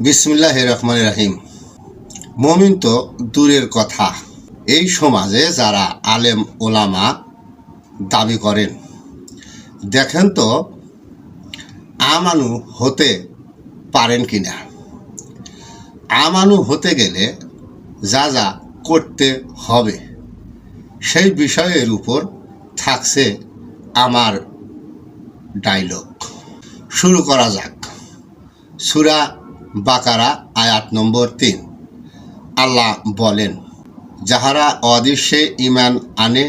বিসমিল্লাহির রহমানির রহিম। মুমিন তো দূরের কথা, এই সমাজে যারা আলেম ওলামা দাবি করেন, দেখেন তো আমানু হতে পারেন কিনা। আমানু হতে গেলে যা যা করতে হবে সেই বিষয়ের উপর থাকছে আমার ডায়লগ। শুরু করা যাক। সূরা বাকারা আয়াত নম্বর 3। আল্লাহ বলেন, যাহারা অদৃশ্যে ঈমান আনে,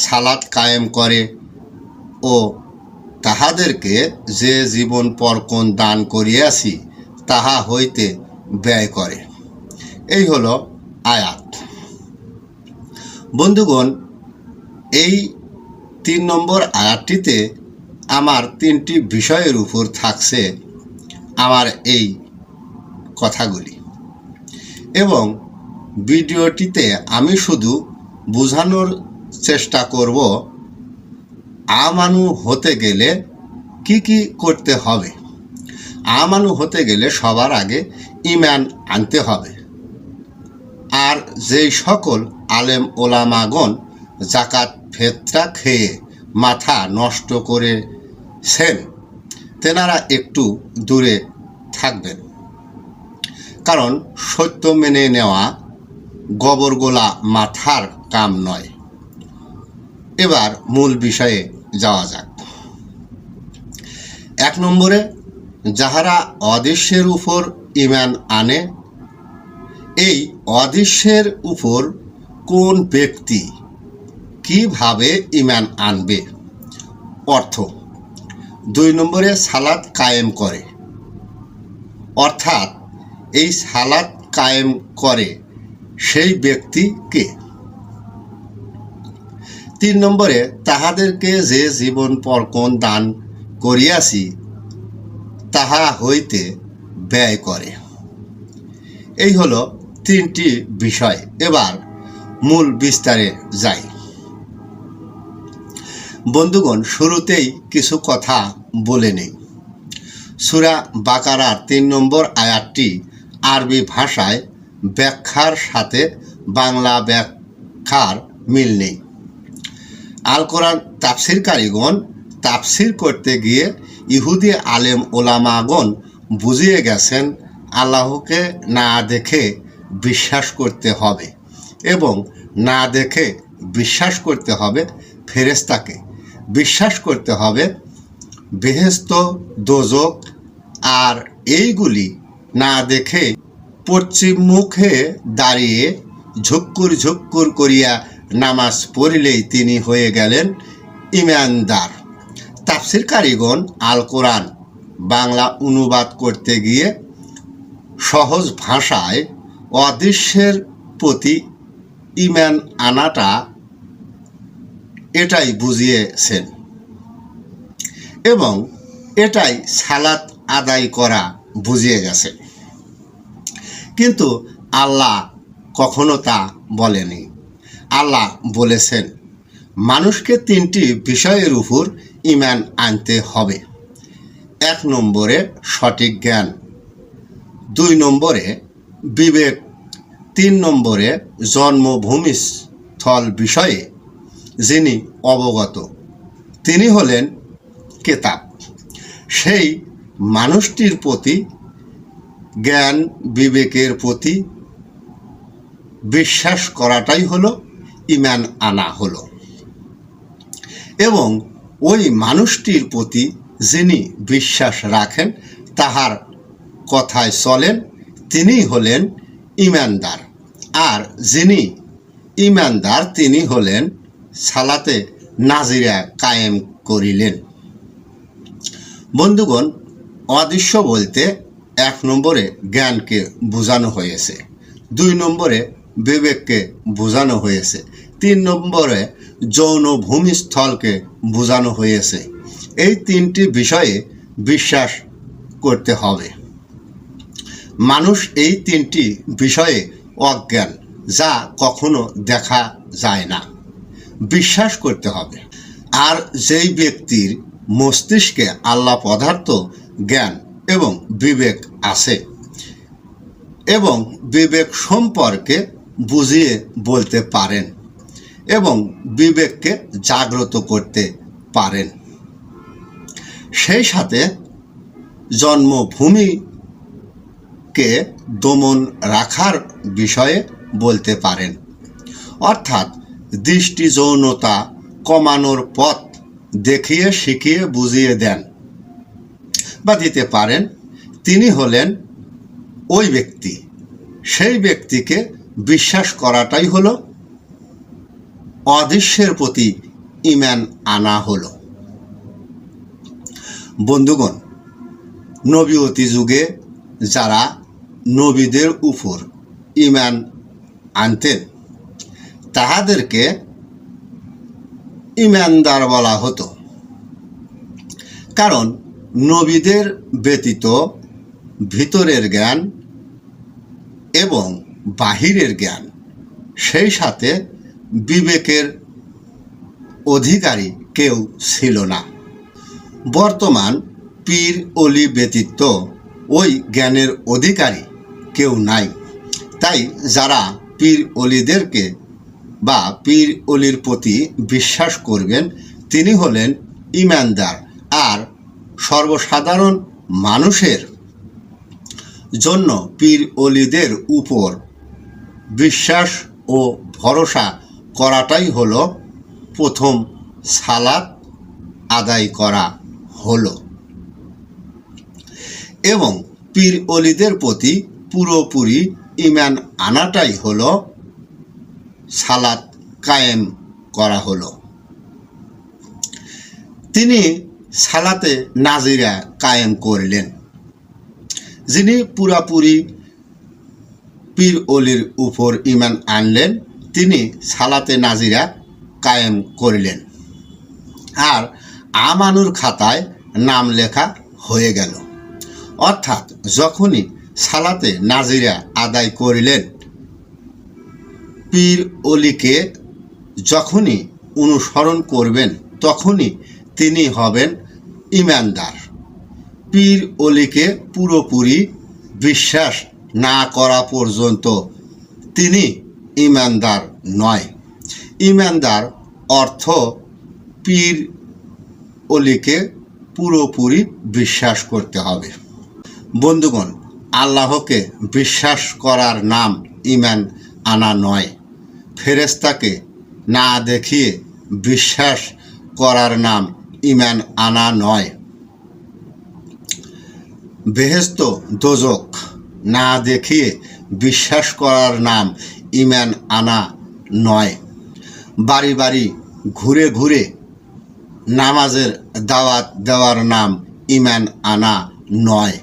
সালাত কায়েম করে ও তাহাদেরকে যে জীবন পরকন দান করিয়াছি তাহা হইতে ব্যয় করে। এই হলো আয়াত। বন্ধুগণ, এই 3 নম্বর আয়াতটিতে আমার 3টি বিষয়ের উপর থাকছে আমার এই কথাগুলি, এবং ভিডিওটিতে আমি শুধু বোঝানোর চেষ্টা করব আমানু হতে গেলে কি কি করতে হবে। আমানু হতে গেলে সবার আগে ঈমান আনতে হবে। আর যেই সকল আলেম ওলামাগণ জাকাত ফেতরা খেয়ে মাথা নষ্ট করেছেন তেনারা একটু দূরে থাকবেন, কারণ সত্য মেনে নেওয়া গোবরগোলা মাথার কাম নয়। এবার মূল বিষয়ে যাওয়া যাক। 1 নম্বরে, যাহারা অদৃশ্যের উপর ঈমান আনে। এই অদৃশ্যের উপর কোন ব্যক্তি কিভাবে ঈমান আনবে? অর্থ। 2 নম্বরে, সালাত কায়েম করে, অর্থাৎ এই সালাত কায়েম করে সেই ব্যক্তি কে? 3 নম্বরে, তাহাদেরকে যে জীবন পরকন দান করিয়াছি তাহা হইতে ব্যয় করে। এই হলো 3টি বিষয়। এবার মূল বিস্তারে যাই। বন্ধুগণ, শুরুতেই কিছু কথা বলে নেই। সূরা বাকারার 3 নম্বর আয়াতটি আরবি ভাষায় ব্যাখ্যার সাথে বাংলা ব্যাখ্যার মিল নেই। আল কোরআন তাফসিরকারীগণ তাফসির করতে গিয়ে ইহুদি আলেম ওলামাগণ বুঝিয়ে গেছেন আল্লাহকে না দেখে বিশ্বাস করতে হবে, এবং না দেখে বিশ্বাস করতে হবে ফেরেশতাকে, বিশ্বাস করতে হবে বেহেশত দোজক, আর এইগুলি না দেখে পশ্চিম মুখে দাঁড়িয়ে ঝুক্কুর ঝুক্কুর করিয়া নামাজ পড়িলেই তিনি হয়ে গেলেন ঈমানদার। তাফসিরকারীগণ আল কোরআন বাংলা অনুবাদ করতে গিয়ে সহজ ভাষায় অদৃশ্যের প্রতি ঈমান আনাটা এটাই বুঝিয়েছেন, এবং এটাই সালাত আদায় করা বুঝিয়ে গেছে। কিন্তু আল্লাহ কখনো তা বলেনি। আল্লাহ বলেছেন মানুষকে 3টি বিষয়ের উপর ঈমান আনতে হবে। 1 নম্বরে সঠিক জ্ঞান, 2 নম্বরে বিবেক, 3 নম্বরে জন্মভূমি স্থল বিষয়ে যিনি অবগত তিনি হলেন কেতাব। সেই মানুষটির প্রতি জ্ঞান বিবেকের প্রতি বিশ্বাস করাটাই হলো ঈমান আনা হলো, এবং ওই মানুষটির প্রতি যিনি বিশ্বাস রাখেন, তাহার কথায় চলেন, তিনি হলেন ঈমানদার। আর যিনি ঈমানদার তিনি হলেন সালাতে নাজিরা কায়েম করিলেন। বন্ধুগণ, অদৃশ্য বলতে 1 নম্বরে জ্ঞানকে বোঝানো হয়েছে, 2 নম্বরে বিবেককে বোঝানো হয়েছে, 3 নম্বরে যৌন ভূমিস্থলকে বোঝানো হয়েছে। এই 3টি বিষয়ে বিশ্বাস করতে হবে। মানুষ এই 3টি বিষয়ে অজ্ঞান, যা কখনো দেখা যায় না। বিশ্বাস করতে হবে। আর যেই ব্যক্তির মস্তিষ্কে আল্লাহ পদার্থ জ্ঞান এবং বিবেক আছে, এবং বিবেক সম্পর্কে বুঝিয়ে বলতে পারেন এবং বিবেককে জাগ্রত করতে পারেন। সেই সাথে জন্মভূমিকে দমন রাখার বিষয়ে বলতে পারেন, অর্থাৎ দৃষ্টি যৌনতা কমানোর পথ দেখিয়ে শিখিয়ে বুঝিয়ে দেন বা দিতে পারেন। তিনি হলেন ওই ব্যক্তি। সেই ব্যক্তিকে বিশ্বাস করাটাই হলো অদৃশ্যের প্রতি ঈমান আনা হলো। বন্ধুগণ, নবীয়তি যুগে যারা নবীদের উপর ঈমান আনতেন তাহাদেরকে ঈমানদার বলা হতো, কারণ নবীদের ব্যতীত ভিতরের জ্ঞান এবং বাহিরের জ্ঞান, সেই সাথে বিবেকের অধিকারী কেউ ছিল না। বর্তমান পীর অলি ব্যতীত ওই জ্ঞানের অধিকারী কেউ নাই। তাই যারা পীর অলিদেরকে বা পীর অলির প্রতি বিশ্বাস করবেন তিনি হলেন ঈমানদার। আর সর্বসাধারণ মানুষের জন্য পীর অলিদের উপর বিশ্বাস ও ভরসা করাটাই হলো প্রথম সালাত আদায় করা হলো এবং পীর অলিদের প্রতি পুরোপুরি ঈমান আনাটাই হলো সালাত কায়েম করা হলো। তিনি সালাতে নাজিরা কায়েম করলেন। যিনি পুরাপুরি পীর অলির উপর ঈমান আনলেন তিনি সালাতে নাজিরা কায়েম করলেন, আর আমানুর খাতায় নাম লেখা হয়ে গেল। অর্থাৎ যখনই সালাতে নাজিরা আদায় করিলেন, পীর অলিকে যখনই অনুসরণ করবেন তখনই তিনি হবেন ঈমানদার। পীর অলিকে পুরোপুরি বিশ্বাস না করা পর্যন্ত তিনি ঈমানদার নয়। ঈমানদার অর্থ পীর অলিকে পুরোপুরি বিশ্বাস করতে হবে। বন্ধুগণ, আল্লাহকে বিশ্বাস করার নাম ঈমান আনা নয়। ফেরেশতাকে না দেখিয়ে বিশ্বাস করার নাম ঈমান আনা নয়। বেহেশত দোজখ না দেখিয়ে বিশ্বাস করার নাম ঈমান আনা নয়। বাড়ি বাড়ি ঘুরে ঘুরে নামাজের দাওয়াত দেওয়ার নাম ঈমান আনা নয়।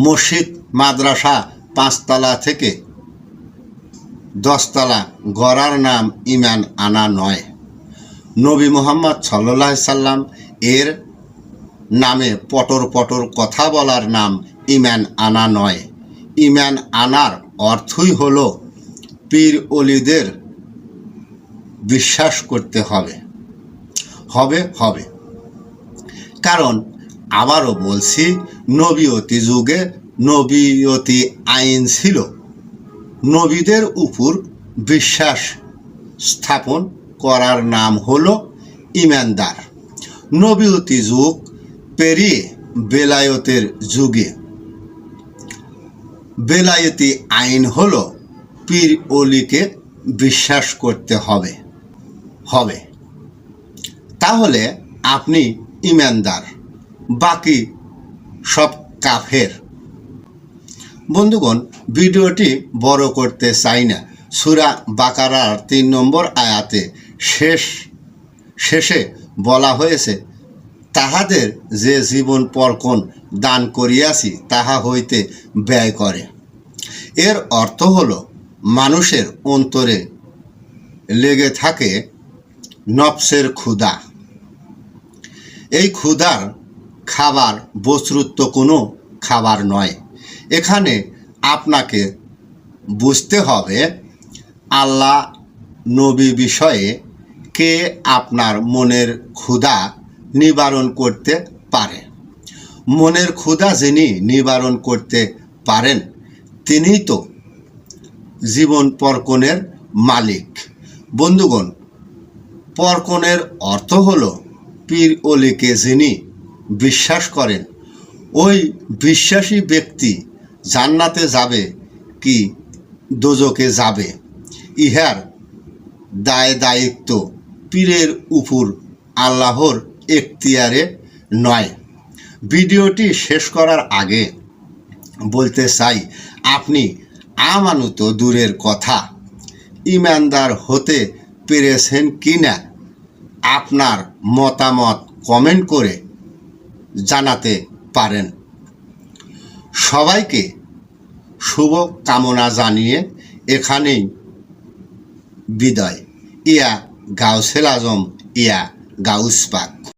মসজিদ মাদ্রাসা 5 তলা থেকে 10 তলা গড়ার নাম ঈমান আনা নয়। নবী মুহাম্মদ সাল্লাল্লাহু আলাইহি সাল্লাম এর নামে পটর পটর কথা বলার নাম ঈমান আনা নয়। ঈমান আনার অর্থই হলো পীর অলিদের বিশ্বাস করতে হবে হবে। কারণ আবারও বলছি, নবীয়তি যুগে নবীয়তি আইন ছিল নবীদের উপর বিশ্বাস স্থাপন করার নাম হলো ঈমানদার। নবীয়তি যুগ পেরিয়ে বেলায়েতের যুগে বেলায়েতি আইন হলো পীর অলিকে বিশ্বাস করতে হবে। তাহলে আপনি ঈমানদার, বাকি সব কাফের। বন্ধুগণ, ভিডিওটি বড় করতে চাই না। সূরা বাকারার 3 নম্বর আয়াতে শেষে বলা হয়েছে, তাহাদের যে জীবন পরক্ষণ দান করিয়াছি তাহা হইতে ব্যয় করে। এর অর্থ হলো মানুষের অন্তরে লেগে থাকে নফসের ক্ষুধা। এই ক্ষুধার খাবার বস্তুত কোনো খাবার নয়। এখানে আপনাকে বুঝতে হবে আল্লাহ নবী বিষয়ে কে আপনার মনের ক্ষুধা নিবারণ করতে পারে। মনের ক্ষুধা যিনি নিবারণ করতে পারেন তিনিই তো জীবন পরকনের মালিক। বন্ধুগণ, পরকনের অর্থ হলো পীর অলিকে যিনি বিশ্বাস করেন ওই বিশ্বাসী ব্যক্তি জান্নাতে যাবে কি দোজকে যাবে, ইহার দায় দায়িত্ব পীরের উপর আল্লাহর এখতিয়ারে নয়। ভিডিওটি শেষ করার আগে বলতে চাই, আপনি আমানু তো দূরের কথা, ইমানদার হতে পেরেছেন কি না আপনার মতামত কমেন্ট করে জানাতে পারেন। সবাইকে শুভ কামনা জানিয়ে এখানেই বিদায়। ইয়া গাউসুল আজম, ইয়া গাউস পাক।